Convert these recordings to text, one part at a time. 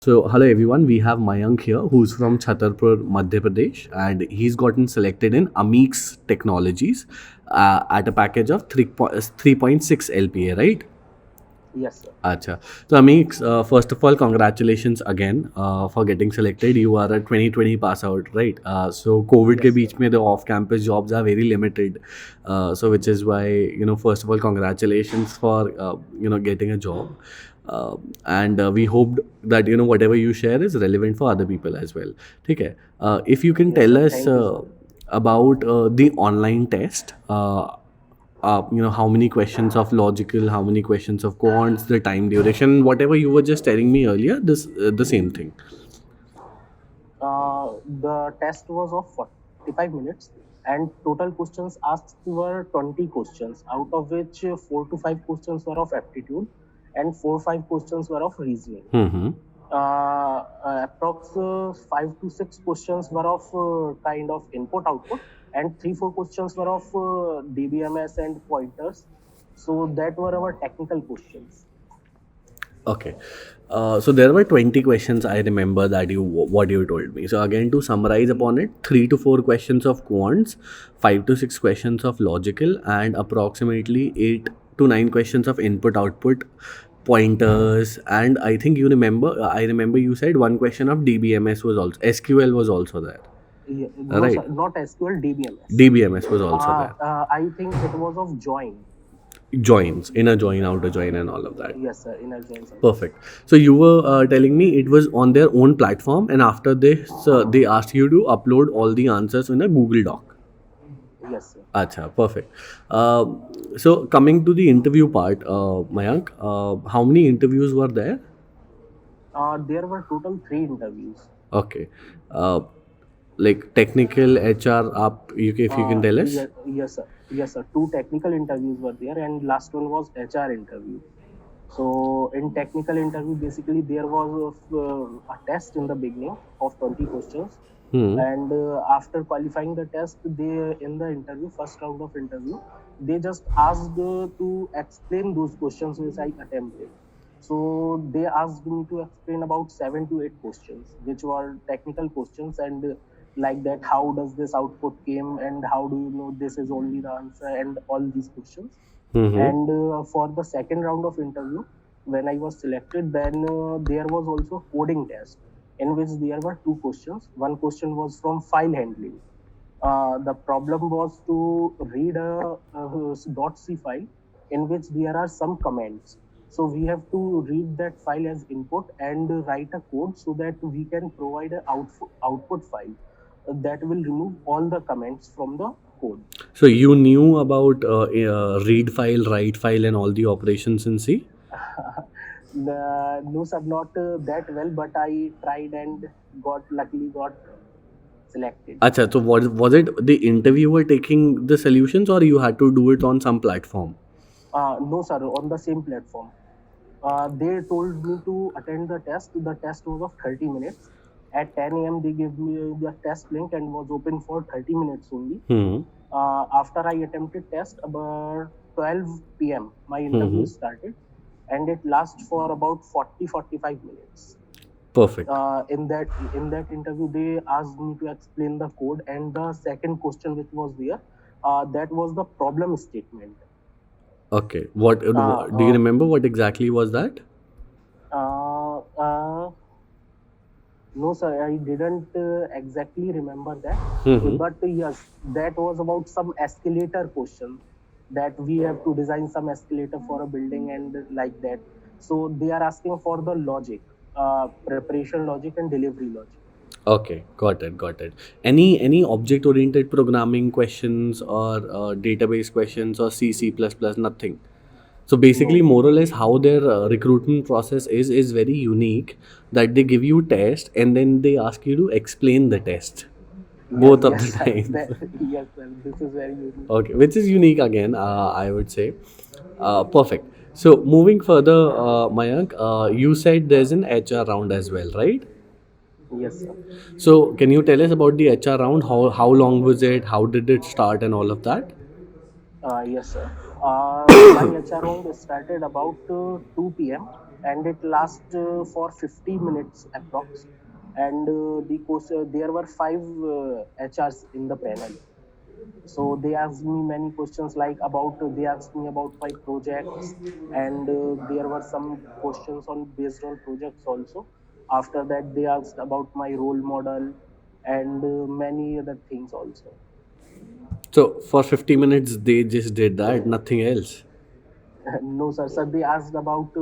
So, hello everyone. We have Mayank here, who's from Chhatarpur, Madhya Pradesh, and he's gotten selected in Ameex Technologies at a package of 3.6 LPA, right? Yes, sir. Acha. So, Ameex, first of all, congratulations again for getting selected. You are a 2020 pass out, right? So, COVID ke Yes, sir. beech mein the off-campus jobs are very limited. So, which is why, first of all, congratulations for, getting a job. Uh, and we hope that whatever you share is relevant for other people as well. Okay. If you can Yes, tell sir. us Thank you so much. about the online test, how many questions of logical, how many questions of quants, the time duration, whatever you were just telling me earlier, this the same thing. The test was of 45 minutes, and total questions asked were 20 questions, out of which 4 to 5 questions were of aptitude and 4 5 questions were of reasoning. Mm-hmm. Approx 5 to 6 questions were of kind of input output, and 3 4 questions were of DBMS and pointers. So that were our technical questions. Okay. So there were 20 questions. I remember that what you told me. So again, to summarize upon it, 3 to 4 questions of quants, 5 to 6 questions of logical, and approximately 8 to 9 questions of input output pointers. And I think you remember. I remember you said one question of DBMS was also SQL was also there. Yeah, no, Right. sir, not SQL, DBMS. DBMS was also there. I think it was of join. Joins, inner join, outer join, and all of that. Yes, sir, inner joins. Perfect. So you were telling me it was on their own platform, and after this, they asked you to upload all the answers in a Google Doc. Yes, sir. Acha, perfect. So coming to the interview part, Mayank, how many interviews were there? There were total 3 interviews. Okay. Uh, like technical HR up, if you can tell us. Yes, sir. Yes, sir. 2 technical interviews were there, and last one was HR interview. So in technical interview, basically there was a test in the beginning of 20 questions, Hmm. and after qualifying the test, they in the interview, first round of interview, they just asked to explain those questions which I attempted. So they asked me to explain about 7 to 8 questions, which were technical questions, and like that, how does this output came, and how do you know this is only the answer, and all these questions. Hmm. And for the second round of interview, when I was selected, then there was also coding test, in which there were 2 questions. One question was from file handling. The problem was to read a .c file in which there are some comments. So we have to read that file as input and write a code so that we can provide an output file that will remove all the comments from the code. So you knew about read file, write file, and all the operations in C. No, sir, not that well, but I tried and luckily got selected. Acha, so was it the interviewer taking the solutions, or you had to do it on some platform? No, sir, on the same platform. They told me to attend the test. The test was of 30 minutes. At 10 a.m., they gave me the test link and was open for 30 minutes only. Hmm. After I attempted test, about 12 p.m., my interview Hmm. started, and it lasts for about 40 45 minutes. Perfect. In that interview, they asked me to explain the code, and the second question which was there, that was the problem statement. Okay. What do you Uh, remember? What exactly was that? uh, uh, no, sir, I didn't exactly remember that. Hmm. But yes, that was about some escalator question, that we have to design some escalator for a building and like that. So they are asking for the logic, preparation logic and delivery logic. Okay, got it, got it. Any object-oriented programming questions or database questions or C, C++, nothing. So No, basically, no. more or less, how their recruitment process is very unique. That they give you test and then they ask you to explain the test Yes, both of the yes, sir. times. Yes, sir. This is very unique. Okay, which is unique again, I would say. Perfect. So moving further, Mayank, you said there's an HR round as well, right? Yes, sir. So can you tell us about the HR round? How long was it? How did it start and all of that? Yes, sir. My HR round started about 2 p.m. and it lasts for 50 minutes approx. And there were five HRs in the panel. So they asked me many questions like about they asked me about my projects, and there were some questions on based on projects also. After that, they asked about my role model and many other things also. So for 50 minutes, they just did that, nothing else. No, sir, they asked about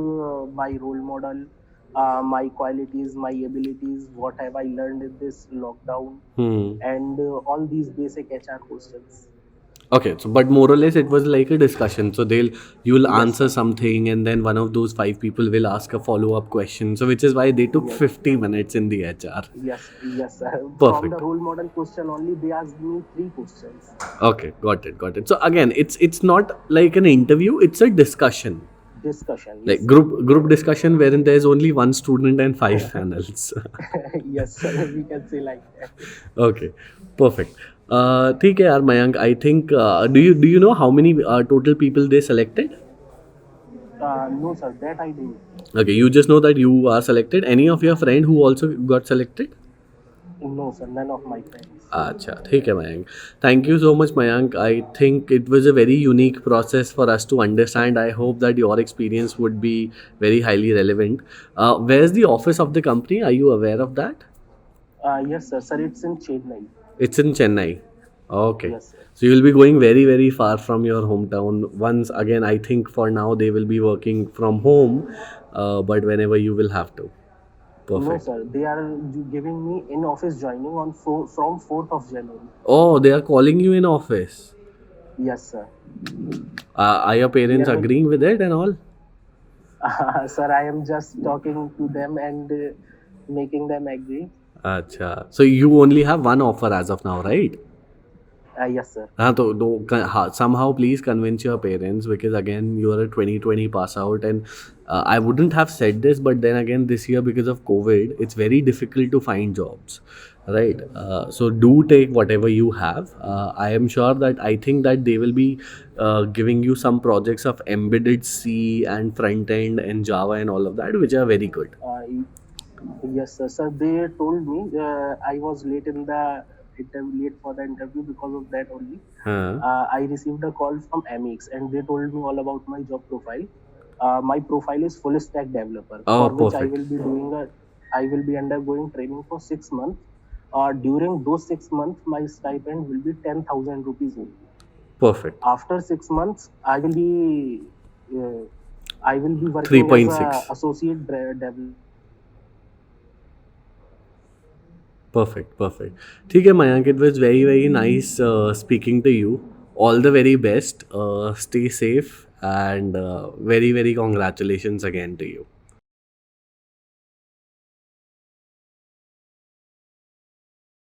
my role model, my qualities, my abilities, what have I learned in this lockdown, Hmm. and all these basic HR questions. Okay, so but more or less it was like a discussion. So you'll Yes, answer sir. something and then one of those five people will ask a follow-up question. So which is why they took Yes, 50 minutes in the HR. yes, sir. From the Perfect. role model question only, they asked me three questions. Okay, got it. So again, it's not like an interview, it's a discussion. Discussion, Like yes, sir. group discussion wherein there's only one student and five panels. Yes, sir. We can say like that. Okay, perfect. ठीक है यार Mayank, I think do you know how many total people they selected? No, sir, that I don't. Okay, you just know that you are selected. Any of your friend who also got selected? No, sir, none of my friends. अच्छा ठीक है Mayank. Thank you so much Mayank. I think it was a very unique process for us to understand. I hope that your experience would be very highly relevant. Where's the office of the company? Are you aware of that? Yes, sir, it's in Chennai. It's in Chennai. Okay. Yes, sir. So you'll be going very, very far from your hometown. Once again, I think for now they will be working from home, but whenever you will have to. No, Perfect. sir, they are giving me in office joining on from 4th of January. Oh, they are calling you in office. Yes, sir. Are your parents There will, agreeing with it and all? sir, I am just talking to them and making them agree. Acha. So you only have one offer as of now, right? Yes, sir. हाँ तो somehow please convince your parents because again you are a 2020 pass out and I wouldn't have said this but then again this year because of COVID it's very difficult to find jobs, right? So do take whatever you have. I am sure that I think that they will be giving you some projects of embedded C and front end and Java and all of that which are very good. Yes, sir. Sir, they told me I was late in the interview, late for the interview because of that only. हाँ. I received a call from Ameex and they told me all about my job profile. My profile is full stack developer, Oh, for which perfect. I will be undergoing training for 6 months. During those 6 months, my stipend will be 10,000 rupees only. Perfect. After 6 months, uh, I will be working as a 3.6. associate developer. Perfect, perfect. ठीक है Mayank, it was very very nice speaking to you. All the very best. Stay safe and very very congratulations again to you.